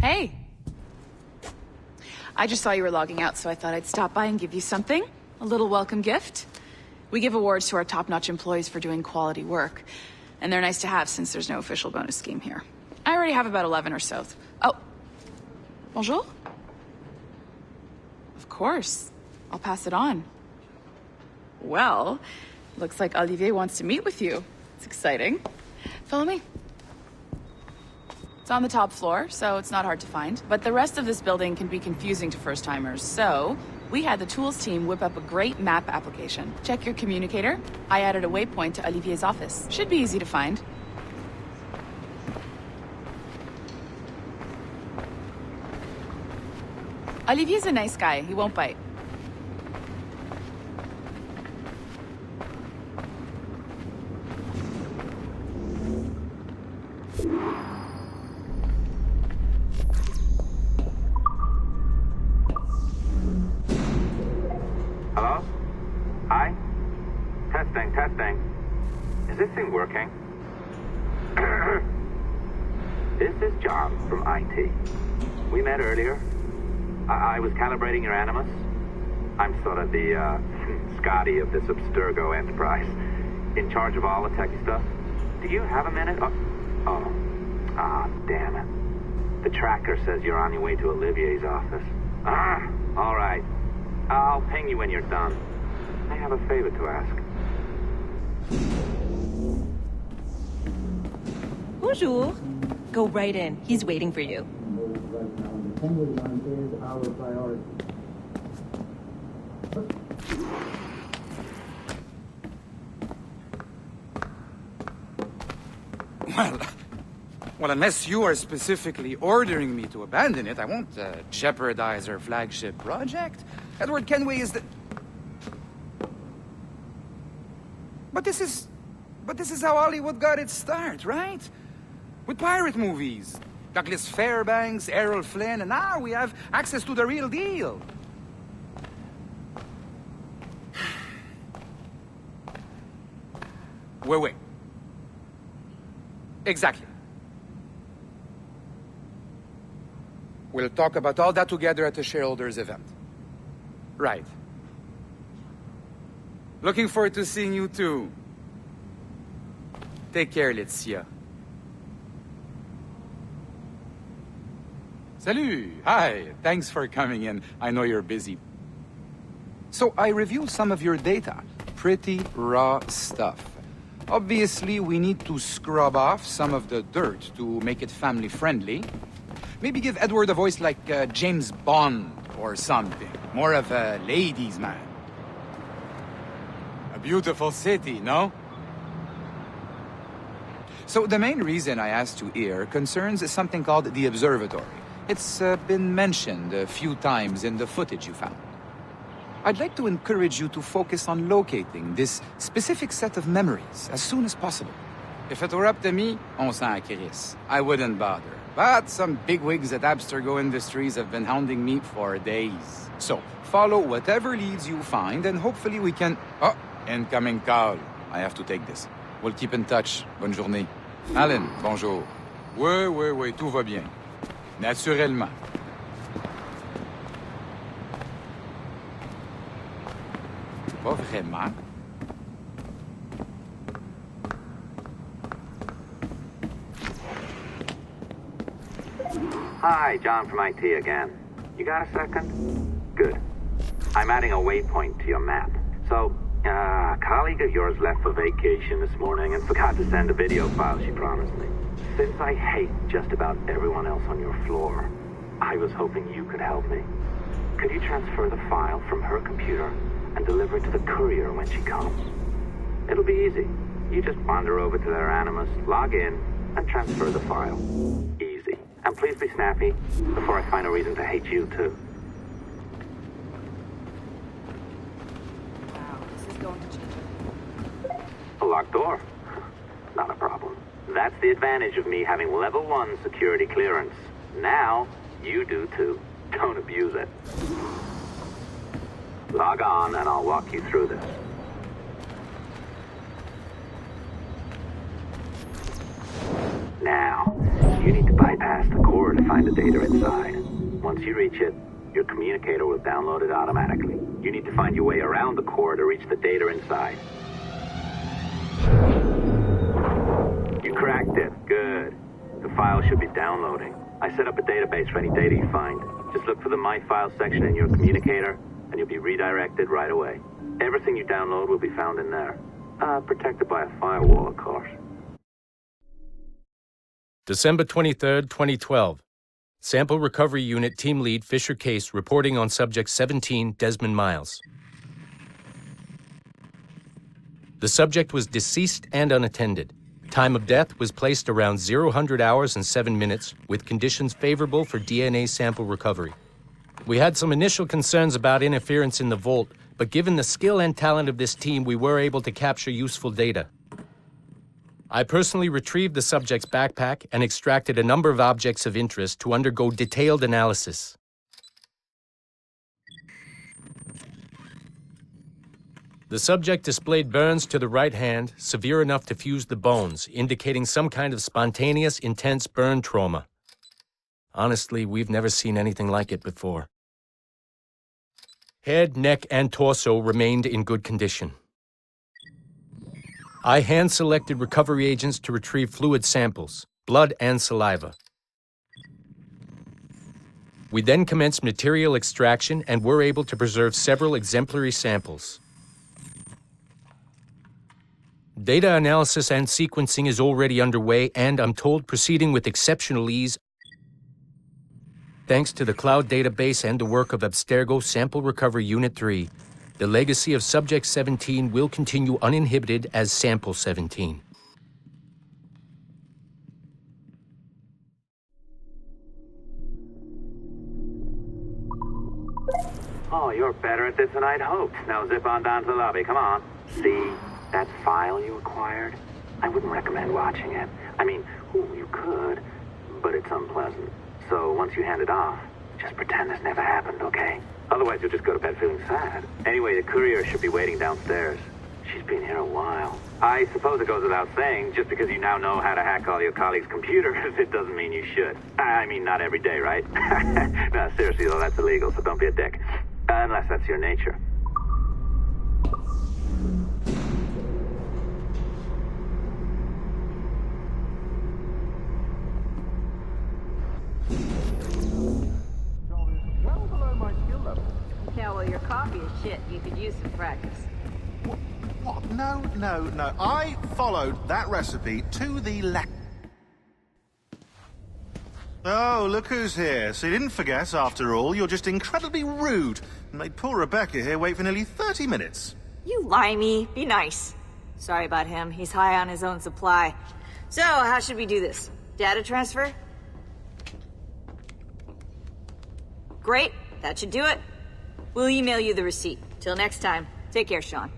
Hey. I just saw you were logging out, so I thought I'd stop by and give you something. A little welcome gift. We give awards to our top-notch employees for doing quality work. And they're nice to have since there's no official bonus scheme here. I already have about 11 or so. Oh. Bonjour? Of course. I'll pass it on. Well, looks like Olivier wants to meet with you. It's exciting. Follow me. It's on the top floor, so it's not hard to find. But the rest of this building can be confusing to first-timers, so we had the tools team whip up a great map application. Check your communicator. I added a waypoint to Olivier's office. Should be easy to find. Olivier's a nice guy. He won't bite. Hello? Hi? Testing. Is this thing working? This is John from IT. We met earlier. I was calibrating your Animus. I'm sort of the, Scotty of this Abstergo enterprise. In charge of all the tech stuff. Do you have a minute? Damn it. The tracker says you're on your way to Olivier's office. All right. I'll ping you when you're done. I have a favor to ask. Bonjour. Go right in. He's waiting for you. Is our priority. Well, unless you are specifically ordering me to abandon it, I won't jeopardize our flagship project. Edward Kenway is the... But this is how Hollywood got its start, right? With pirate movies. Douglas Fairbanks, Errol Flynn, and now we have access to the real deal. Wait. Exactly. We'll talk about all that together at the shareholders event. Right. Looking forward to seeing you too. Take care, Laetitia. Salut! Hi! Thanks for coming in. I know you're busy. So I reviewed some of your data. Pretty raw stuff. Obviously, we need to scrub off some of the dirt to make it family-friendly. Maybe give Edward a voice like James Bond or something. More of a ladies' man. A beautiful city, no? So the main reason I asked you here concerns something called the Observatory. It's been mentioned a few times in the footage you found. I'd like to encourage you to focus on locating this specific set of memories as soon as possible. If it were up to me, on s'en crisse. I wouldn't bother. But some bigwigs at Abstergo Industries have been hounding me for days. So, follow whatever leads you find and hopefully we can... Oh, incoming call. I have to take this. We'll keep in touch. Bonne journée. Alan, bonjour. Oui, tout va bien. Naturellement. Pas vraiment. Hi, John from IT again. You got a second? Good. I'm adding a waypoint to your map. So, a colleague of yours left for vacation this morning and forgot to send a video file she promised me. Since I hate just about everyone else on your floor, I was hoping you could help me. Could you transfer the file from her computer and deliver it to the courier when she comes? It'll be easy. You just wander over to their Animus, log in, and transfer the file. Easy. And please be snappy before I find a reason to hate you too. Wow, this is going to change. A locked door? Not a problem. That's the advantage of me having level 1 security clearance. Now, you do too. Don't abuse it. Log on and I'll walk you through this. Now, you need to bypass the core core to find the data inside. Once you reach it, your communicator will download it automatically. You need to find your way around the core to reach the data inside. You cracked it. Good. The file should be downloading. I set up a database for any data you find. Just look for the My Files section in your communicator, and you'll be redirected right away. Everything you download will be found in there. Protected by a firewall, of course. December 23rd, 2012. Sample Recovery Unit Team Lead Fisher Case reporting on Subject 17, Desmond Miles. The subject was deceased and unattended. Time of death was placed around 00 hours and 7 minutes, with conditions favorable for DNA sample recovery. We had some initial concerns about interference in the vault, but given the skill and talent of this team, we were able to capture useful data. I personally retrieved the subject's backpack and extracted a number of objects of interest to undergo detailed analysis. The subject displayed burns to the right hand, severe enough to fuse the bones, indicating some kind of spontaneous, intense burn trauma. Honestly, we've never seen anything like it before. Head, neck, and torso remained in good condition. I hand-selected recovery agents to retrieve fluid samples, blood and saliva. We then commenced material extraction and were able to preserve several exemplary samples. Data analysis and sequencing is already underway, and I'm told proceeding with exceptional ease. Thanks to the cloud database and the work of Abstergo Sample Recovery Unit 3, the legacy of Subject 17 will continue uninhibited as Sample 17. Oh, you're better at this than I'd hoped. Now zip on down to the lobby, come on. See that file you acquired? I wouldn't recommend watching it. I mean, you could, but it's unpleasant. So once you hand it off, just pretend this never happened, okay? Otherwise you'll just go to bed feeling sad. Anyway, the courier should be waiting downstairs. She's been here a while. I suppose it goes without saying, just because you now know how to hack all your colleagues' computers, it doesn't mean you should. I mean, not every day, right? No, seriously though, that's illegal, so don't be a dick. Unless that's your nature. Yeah, well, your coffee is shit. You could use some practice. What? No. I followed that recipe to the letter. Oh, look who's here. So you didn't forget, after all. You're just incredibly rude and made poor Rebecca here wait for nearly 30 minutes. You limey. Be nice. Sorry about him. He's high on his own supply. So, how should we do this? Data transfer? Great. That should do it. We'll email you the receipt. Till next time. Take care, Sean.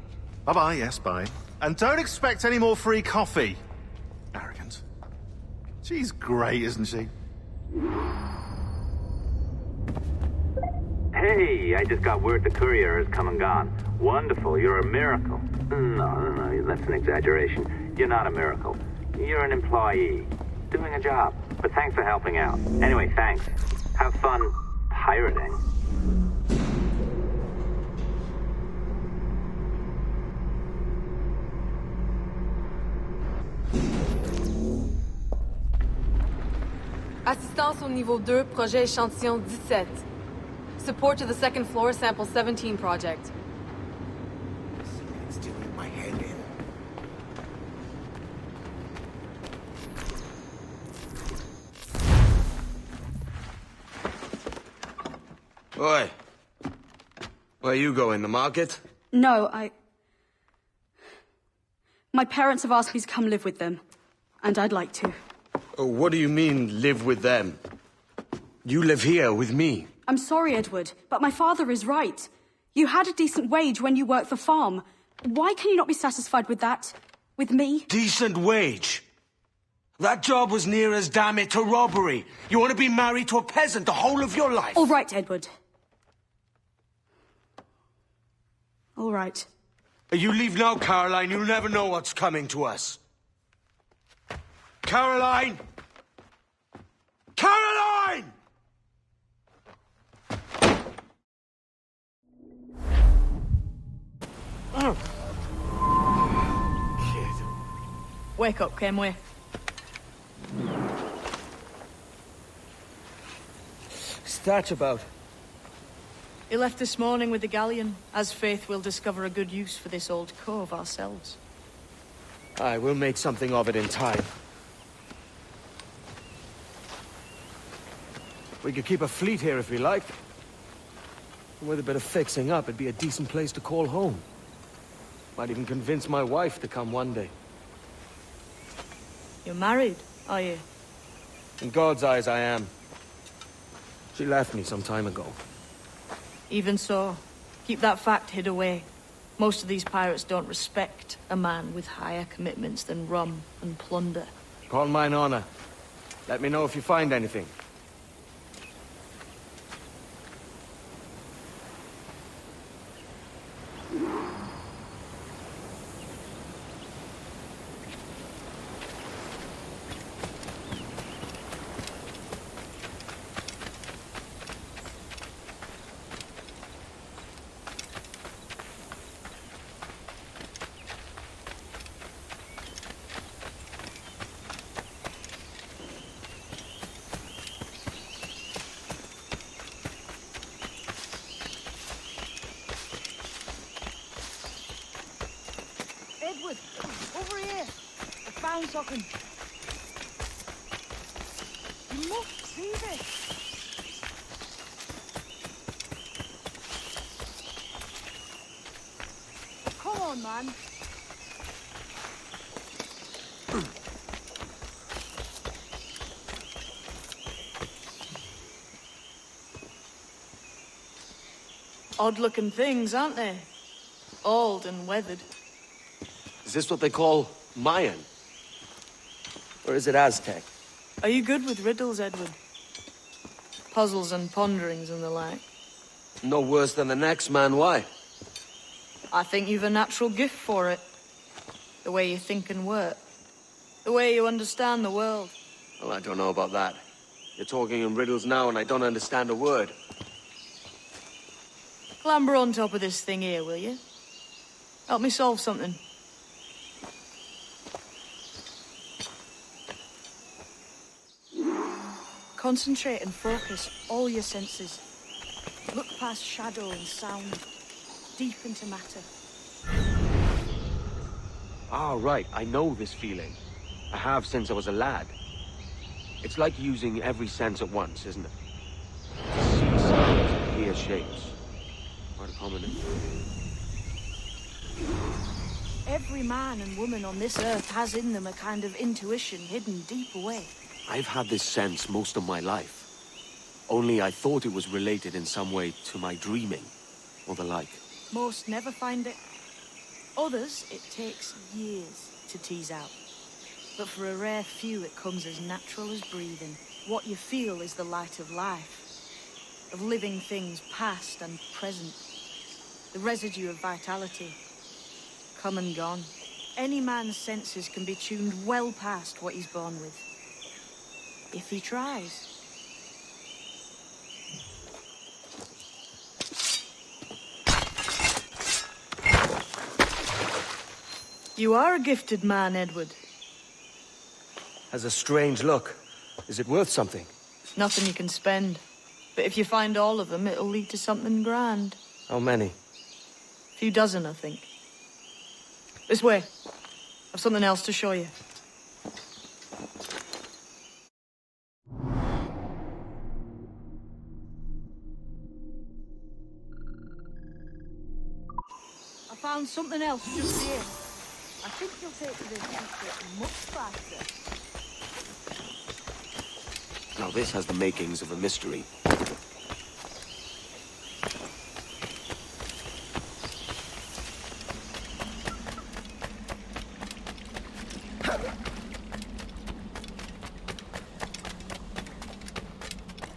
Bye-bye, yes, bye. And don't expect any more free coffee. Arrogant. She's great, isn't she? Hey, I just got word the courier has come and gone. Wonderful, you're a miracle. No, that's an exaggeration. You're not a miracle. You're an employee, doing a job. But thanks for helping out. Anyway, thanks. Have fun pirating. Assistance au niveau 2, projet échantillon 17. Support to the second floor, sample 17 project. It's doing my head in. Oi. Where you going, the market? No, My parents have asked me to come live with them, and I'd like to. Oh, what do you mean, live with them? You live here with me. I'm sorry, Edward, but my father is right. You had a decent wage when you worked the farm. Why can you not be satisfied with that? With me? Decent wage? That job was near as damn it to robbery. You want to be married to a peasant the whole of your life? All right, Edward. All right. You leave now, Caroline. You'll never know what's coming to us. Caroline! Caroline! Kid. Wake up, Kenway. What's that about? He left this morning with the galleon. As faith, we'll discover a good use for this old cove ourselves. Aye, we'll make something of it in time. We could keep a fleet here if we liked. And with a bit of fixing up, it'd be a decent place to call home. Might even convince my wife to come one day. You're married, are you? In God's eyes, I am. She left me some time ago. Even so, keep that fact hid away. Most of these pirates don't respect a man with higher commitments than rum and plunder. Call mine honor. Let me know if you find anything. Edward, over here. I found something. You must see this. Come on, man. Odd-looking things, aren't they? Old and weathered. Is this what they call Mayan? Or is it Aztec? Are you good with riddles, Edward? Puzzles and ponderings and the like? No worse than the next man, why? I think you've a natural gift for it. The way you think and work. The way you understand the world. Well, I don't know about that. You're talking in riddles now and I don't understand a word. Clamber on top of this thing here, will you? Help me solve something. Concentrate and focus all your senses. Look past shadow and sound, deep into matter. Ah, right. I know this feeling. I have since I was a lad. It's like using every sense at once, isn't it? To see sounds, hear shapes. Quite a common Every man and woman on this earth has in them a kind of intuition hidden deep away. I've had this sense most of my life. Only I thought it was related in some way to my dreaming, or the like. Most never find it. Others, it takes years to tease out. But for a rare few, it comes as natural as breathing. What you feel is the light of life, of living things past and present. The residue of vitality, come and gone. Any man's senses can be tuned well past what he's born with. If he tries. You are a gifted man, Edward. Has a strange look. Is it worth something? Nothing you can spend. But if you find all of them, it'll lead to something grand. How many? A few dozen, I think. This way. I've something else to show you. I found something else just here. I think you'll take to this secret much faster. Now this has the makings of a mystery.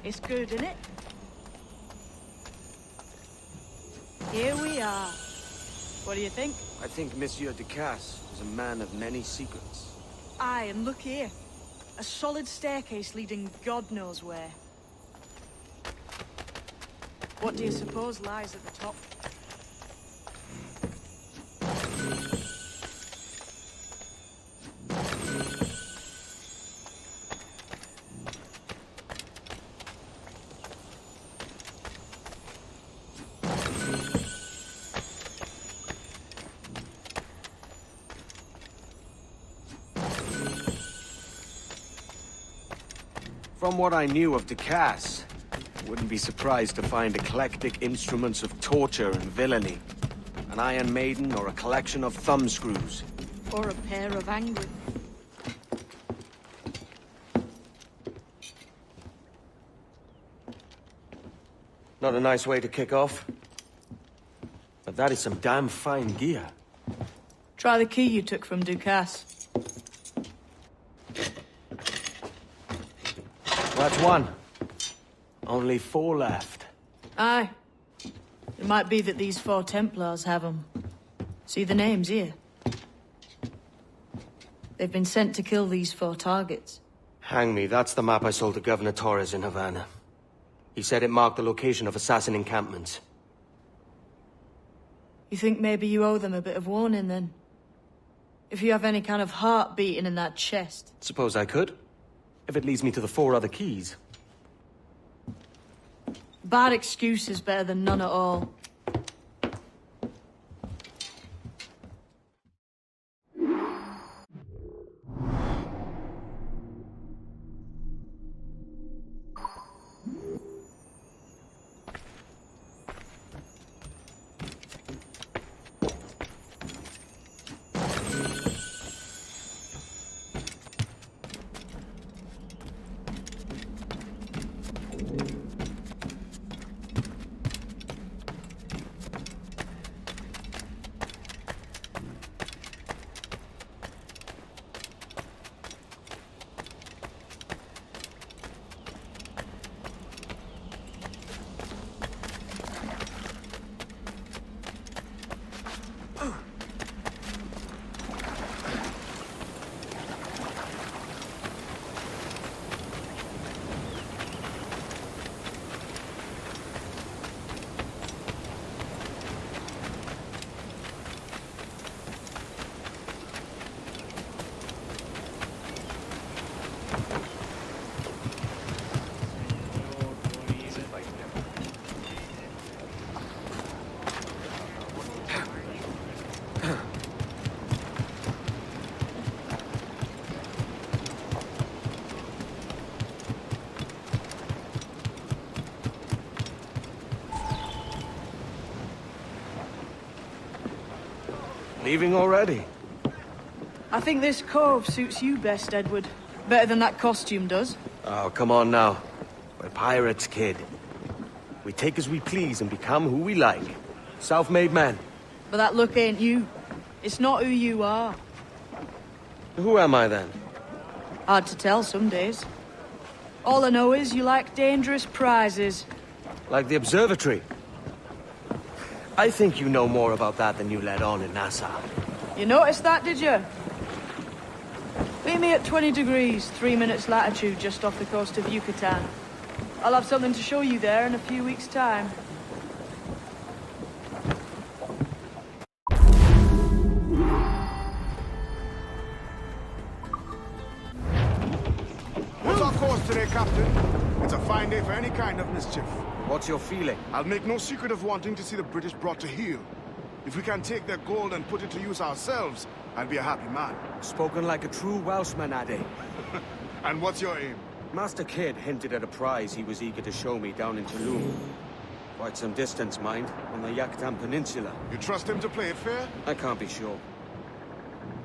It's good, isn't it? Here we are. What do you think? I think Monsieur de Casse was a man of many secrets. Aye, and look here. A solid staircase leading God knows where. What do you suppose lies at the top? From what I knew of Ducasse, wouldn't be surprised to find eclectic instruments of torture and villainy. An Iron Maiden or a collection of thumbscrews. Or a pair of angry. Not a nice way to kick off. But that is some damn fine gear. Try the key you took from Ducasse. That's one. Only 4 left. Aye. It might be that these 4 Templars have them. See the names here? They've been sent to kill these 4 targets. Hang me, that's the map I sold to Governor Torres in Havana. He said it marked the location of assassin encampments. You think maybe you owe them a bit of warning, then? If you have any kind of heart beating in that chest. Suppose I could. If it leads me to the 4 other keys. Bad excuse is better than none at all. Leaving already? I think this cove suits you best, Edward. Better than that costume does. Oh, come on now. We're pirates, kid. We take as we please and become who we like. Self-made men. But that look ain't you. It's not who you are. Who am I then? Hard to tell some days. All I know is you like dangerous prizes. Like the observatory. I think you know more about that than you let on in Nassau. You noticed that, did you? Meet me at 20 degrees, 3 minutes latitude, just off the coast of Yucatan. I'll have something to show you there in a few weeks' time. What's our course today, Captain? It's a fine day for any kind of mischief. What's your feeling? I'll make no secret of wanting to see the British brought to heel. If we can take their gold and put it to use ourselves, I'll be a happy man. Spoken like a true Welshman, Adé. And what's your aim? Master Kidd hinted at a prize he was eager to show me down in Tulum. Quite some distance, mind, on the Yucatan Peninsula. You trust him to play it fair? I can't be sure.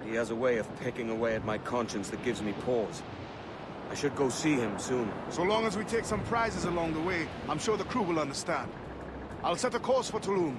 He has a way of picking away at my conscience that gives me pause. I should go see him soon. So long as we take some prizes along the way, I'm sure the crew will understand. I'll set a course for Tulum.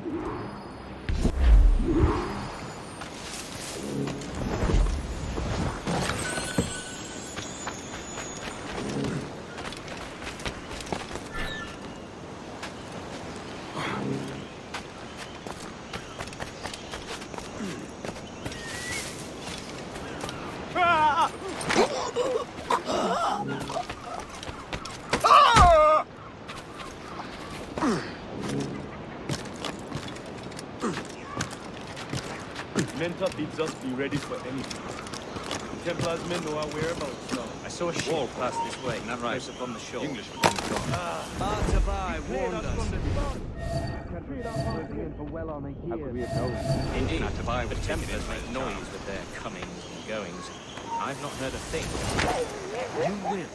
Menta bids us be ready for anything. The Templars men know our whereabouts now. I saw a ship pass this way, not right up on the shore. Englishman. Artabai warned us. How could we have known? Indeed, the Templars make noise with their comings and goings. I've not heard a thing. You will.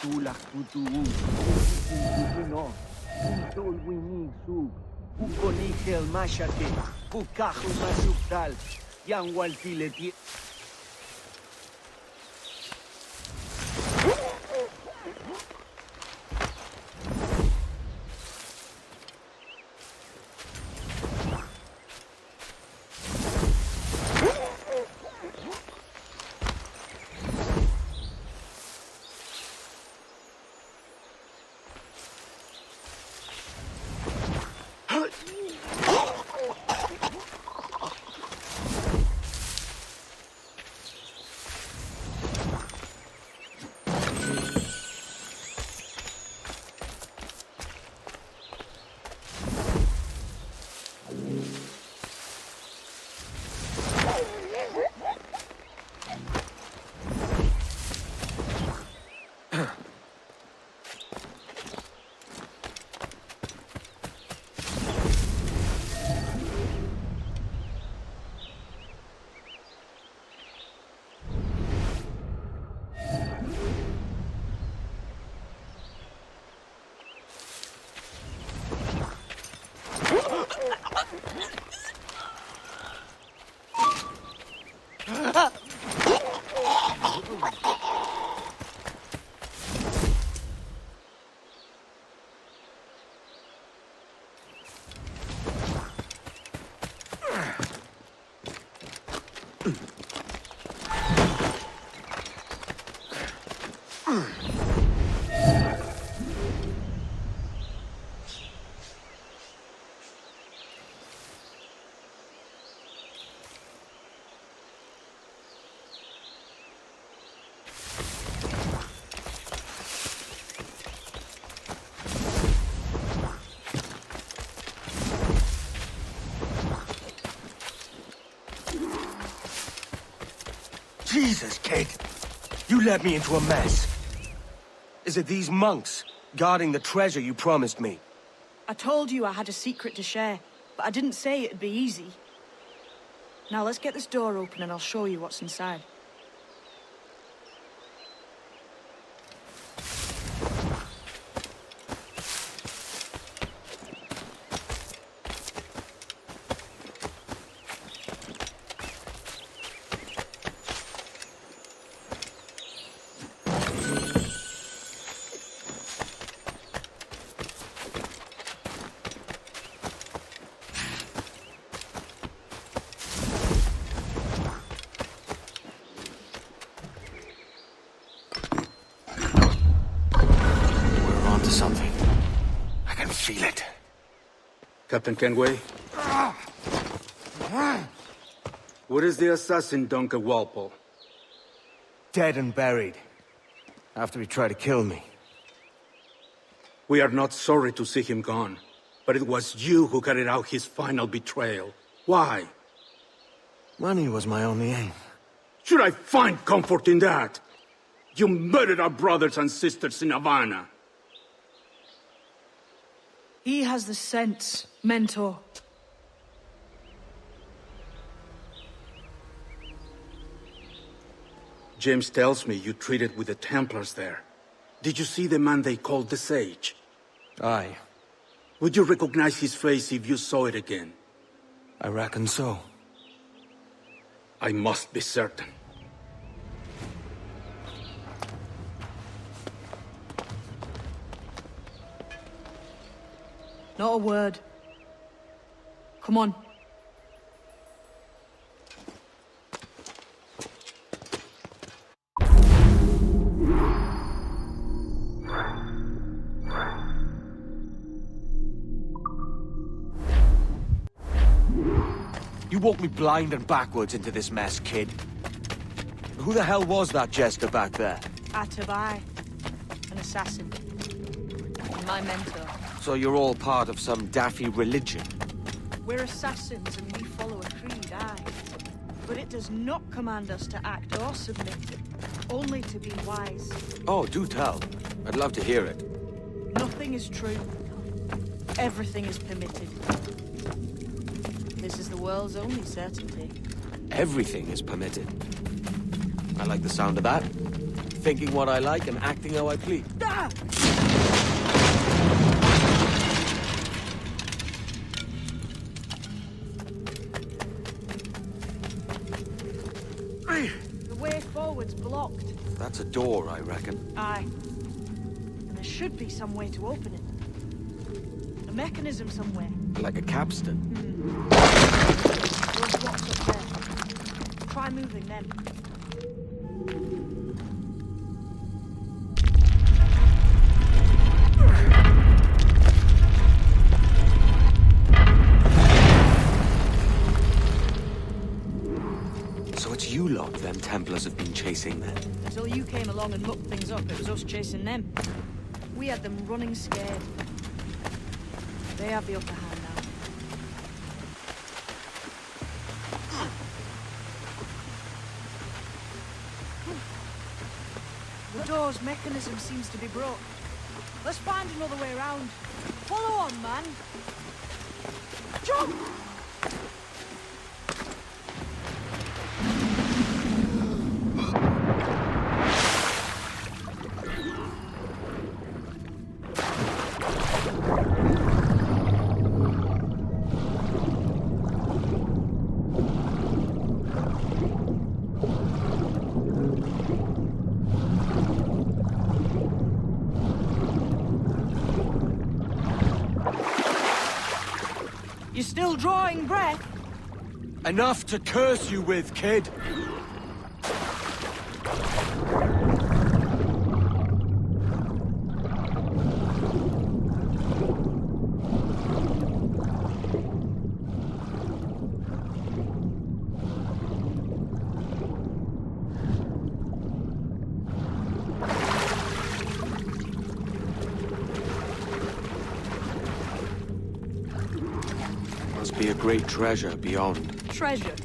Tulak tutuun, no, Untol winig sub, Ukonigel mashate, Ukahu masuktal, Yang waltileti. Jesus, kid. You led me into a mess. Is it these monks guarding the treasure you promised me? I told you I had a secret to share, but I didn't say it'd be easy. Now let's get this door open and I'll show you what's inside. Something. I can feel it. Captain Kenway? Where is the assassin, Duncan Walpole? Dead and buried. After he tried to kill me. We are not sorry to see him gone, but it was you who carried out his final betrayal. Why? Money was my only aim. Should I find comfort in that? You murdered our brothers and sisters in Havana. He has the sense, Mentor. James tells me you treated with the Templars there. Did you see the man they called the Sage? Aye. Would you recognize his face if you saw it again? I reckon so. I must be certain. Not a word. Come on. You walked me blind and backwards into this mess, kid. Who the hell was that jester back there? Atabai, an assassin. My mentor. So you're all part of some daffy religion? We're assassins and we follow a creed, aye. But it does not command us to act or submit, only to be wise. Oh, do tell. I'd love to hear it. Nothing is true. Everything is permitted. This is the world's only certainty. Everything is permitted. I like the sound of that. Thinking what I like and acting how I please. Ah! The way forward's blocked. That's a door, I reckon. Aye. And there should be some way to open it. A mechanism somewhere. Like a capstan. Those blocks up there. Try moving them. So it's you lot them Templars have been chasing then? Until you came along and mucked things up, it was us chasing them. We had them running scared. They have the upper hand now. The door's mechanism seems to be broke. Let's find another way around. Follow on, man. Jump! You're still drawing breath? Enough to curse you with, kid! Must be a great treasure beyond. Treasure.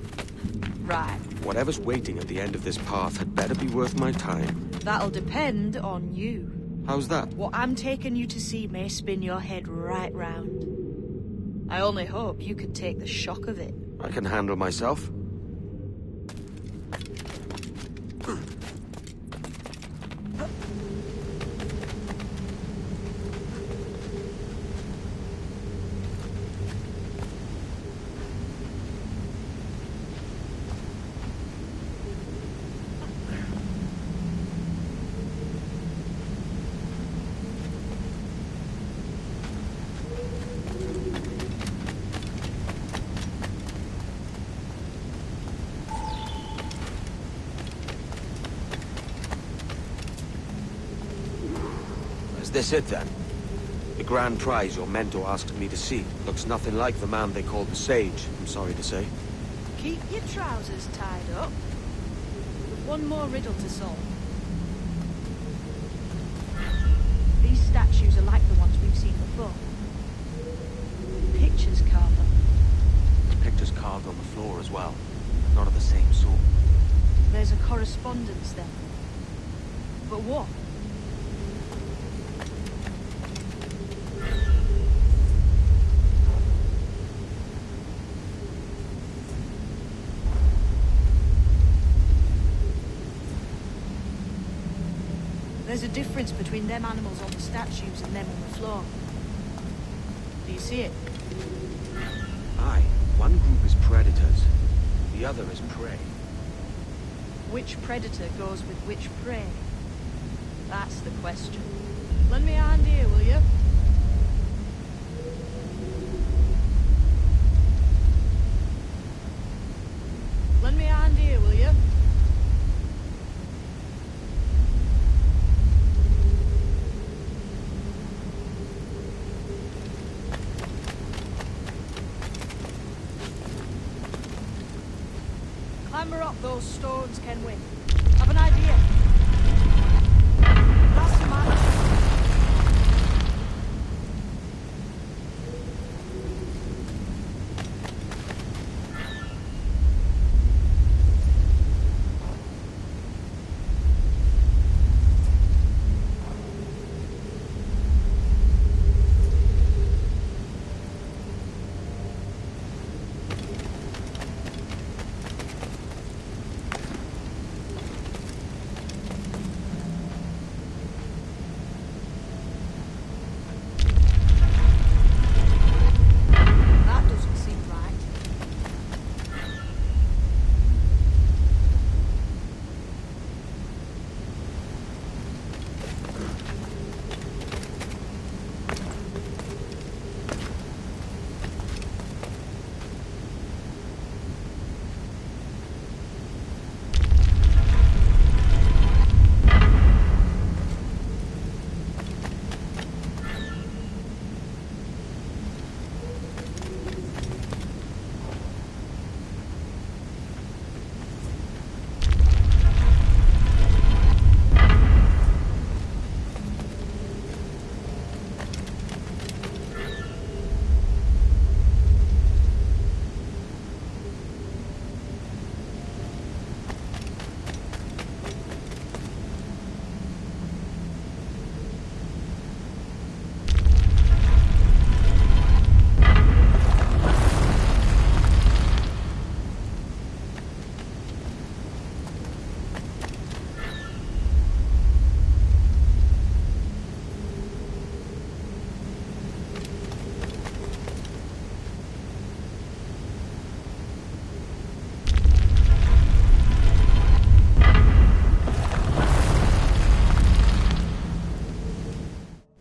Right. Whatever's waiting at the end of this path had better be worth my time. That'll depend on you. How's that? What I'm taking you to see may spin your head right round. I only hope you can take the shock of it. I can handle myself. Is this it then? The grand prize your mentor asked me to see looks nothing like the man they called the Sage, I'm sorry to say. Keep your trousers tied up. With one more riddle to solve. These statues are like the ones we've seen before. Pictures carved on them. Pictures carved on the floor as well. Not of the same sort. There's a correspondence then. But what? There's a difference between them animals on the statues and them on the floor. Do you see it? Aye. One group is predators. The other is prey. Which predator goes with which prey? That's the question. Lend me a hand here, will you? Lend me a hand here, will you? Clamber up those stones, Kenway. Have an idea. That's the man.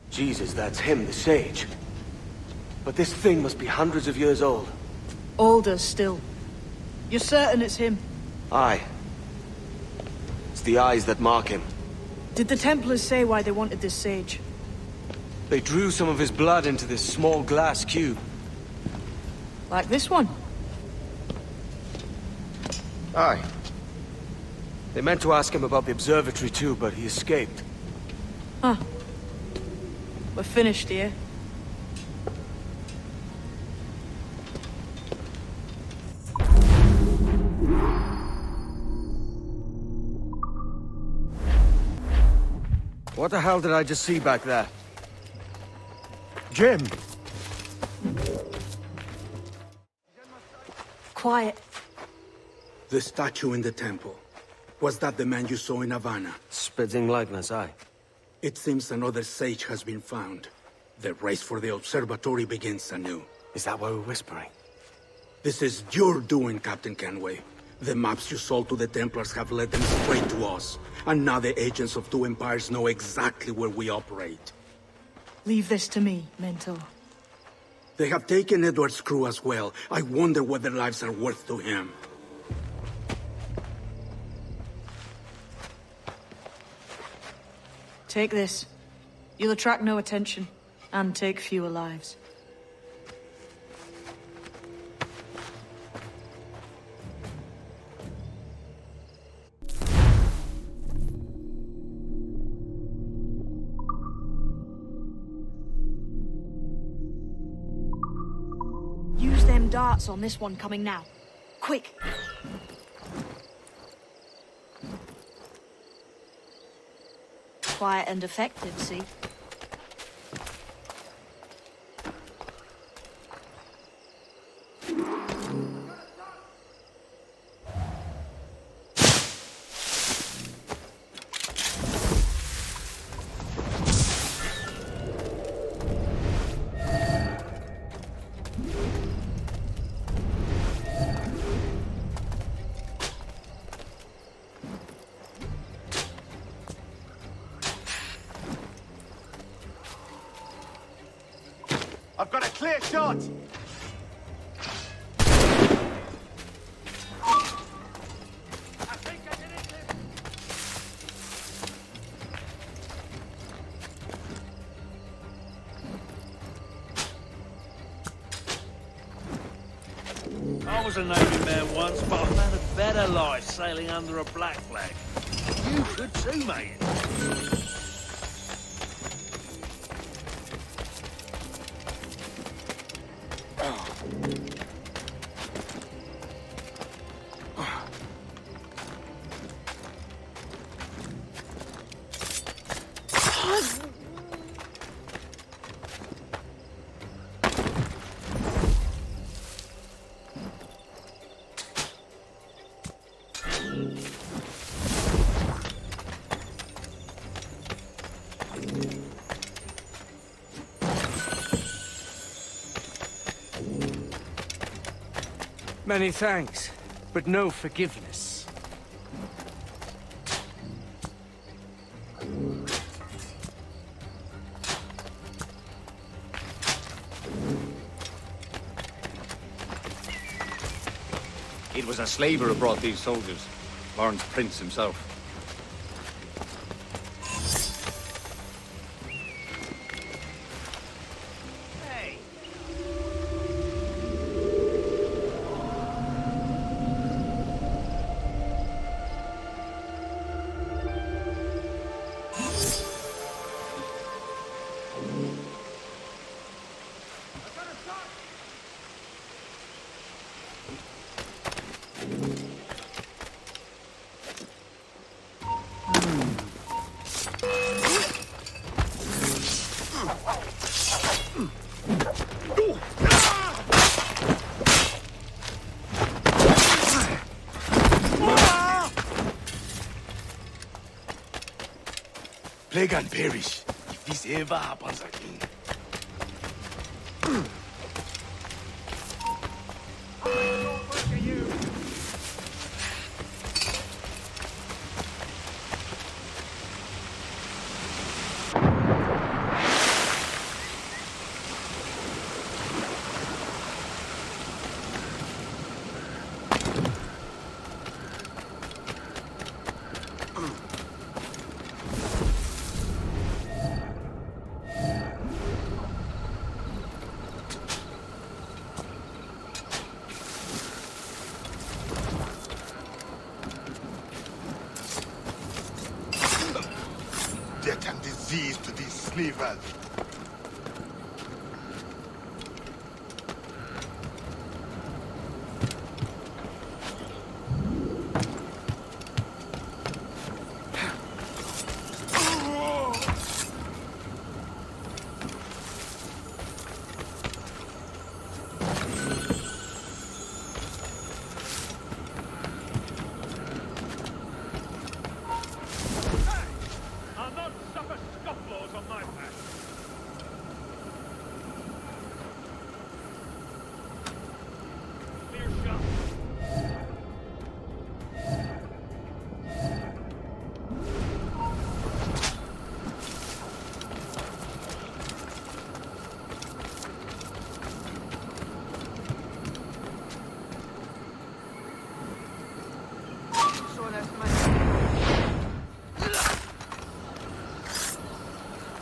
Jesus, that's him, the Sage. But this thing must be hundreds of years old. Older still. You're certain it's him? Aye. It's the eyes that mark him. Did the Templars say why they wanted this Sage? They drew some of his blood into this small glass cube. Like this one? Aye. They meant to ask him about the observatory too, but he escaped. Huh. We're finished here. What the hell did I just see back there? Jim! Quiet. The statue in the temple. Was that the man you saw in Havana? Spitting likeness, aye. It seems another sage has been found. The race for the observatory begins anew. Is that why we're whispering? This is your doing, Captain Kenway. The maps you sold to the Templars have led them straight to us. And now the agents of two empires know exactly where we operate. Leave this to me, Mentor. They have taken Edward's crew as well. I wonder what their lives are worth to him. Take this. You'll attract no attention, and take fewer lives. Use them darts on this one coming now. Quick! Quiet and effective, see? I've got a clear shot! I was a Navy man once, but I've had a better life sailing under a black flag. You could too, mate. Many thanks, but no forgiveness. It was a slaver who brought these soldiers. Lawrence Prince himself. Plague and perish, if this ever happens again. Death and disease to these slavers.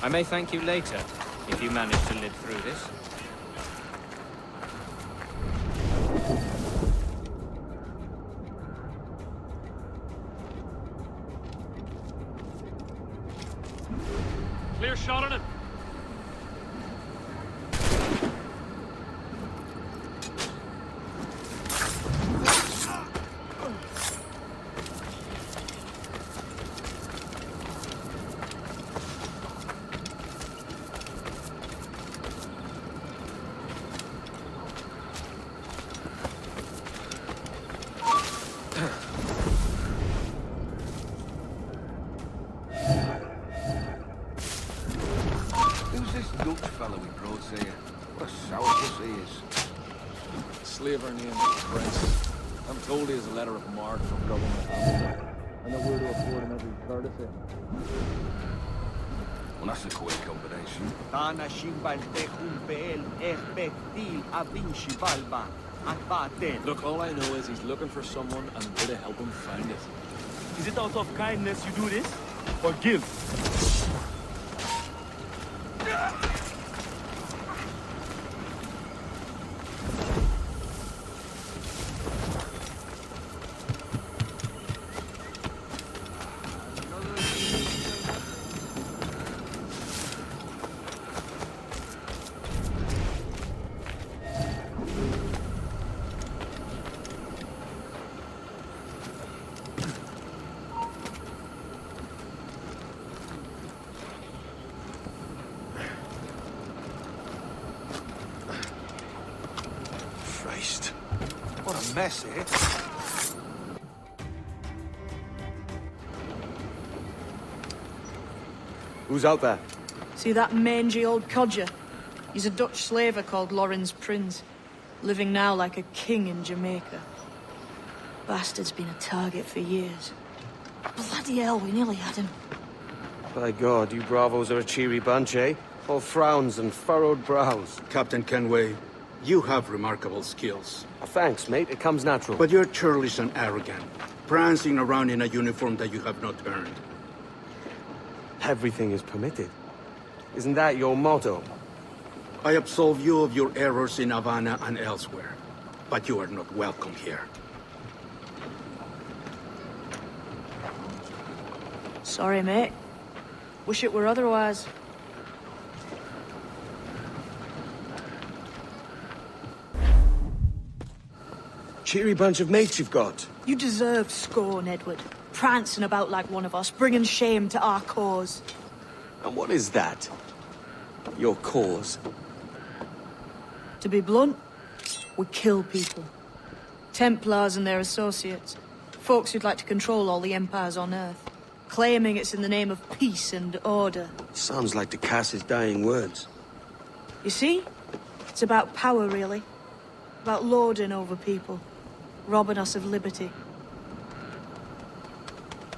I may thank you later, if you manage to live through this. Clear shot on it. Slaver named Prince. I'm told he has a letter of marque from government. I know where to afford him every courtesy. Well, that's a quick combination. Look, all I know is he's looking for someone and I'm here to help him find it. Is it out of kindness you do this? Or guilt? What a mess here. Who's out there? See that mangy old codger? He's a Dutch slaver called Lawrence Prince, living now like a king in Jamaica. Bastard's been a target for years. Bloody hell, we nearly had him. By God, you bravos are a cheery bunch, eh? All frowns and furrowed brows. Captain Kenway, you have remarkable skills. Thanks, mate. It comes natural. But you're churlish and arrogant, prancing around in a uniform that you have not earned. Everything is permitted. Isn't that your motto? I absolve you of your errors in Havana and elsewhere, but you are not welcome here. Sorry, mate. Wish it were otherwise. Cheery bunch of mates you've got. You deserve scorn, Edward. Prancing about like one of us, bringing shame to our cause. And what is that? Your cause? To be blunt, we kill people. Templars and their associates. Folks who'd like to control all the empires on Earth. Claiming it's in the name of peace and order. Sounds like to cast his dying words. You see? It's about power, really. About lording over people. Robbing us of liberty.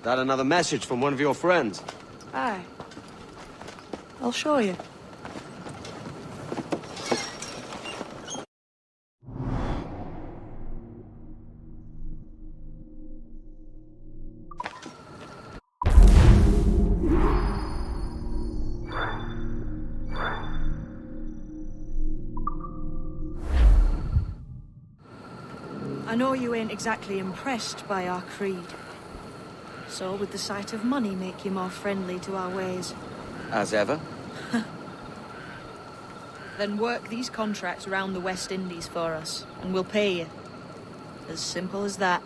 That another message from one of your friends? Aye. I'll show you. I know you ain't exactly impressed by our creed. So would the sight of money make you more friendly to our ways? As ever. Then work these contracts around the West Indies for us, and we'll pay you. As simple as that.